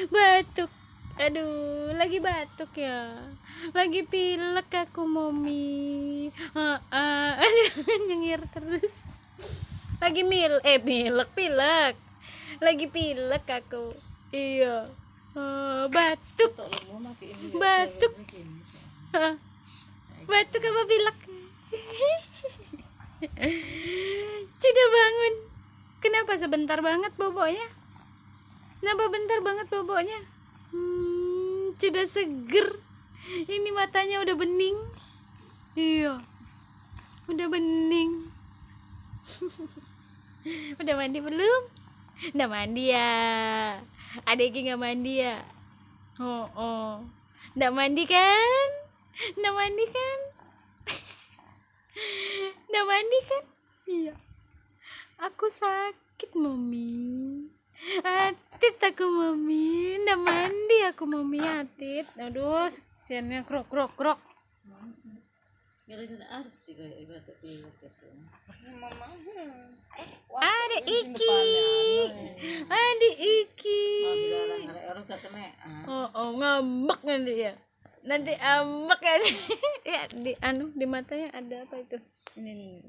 batuk. Aduh, lagi batuk ya. Lagi pilek aku, Mami. Nyengir terus. Lagi pilek. Lagi pilek aku. Iya. Batuk. Batuk. Batuk apa pilek? Sudah bangun. Kenapa sebentar banget boboknya? Kenapa bentar banget boboknya? Sudah seger. Ini matanya udah bening. Iya. Udah bening. Udah mandi belum? Udah mandi ya. Adek nggak mandi ya? Oh. Nggak mandi kan? Nggak mandi kan? Nggak mandi kan? Iya. Aku sakit, Mami. Atit aku, Mami. Nggak mandi aku, Mami. Atit. Aduh, kesiannya krok. Ada Iki. Oh, ngambek nanti ya. Nanti ambek kan. Ya di matanya ada apa itu? Ini.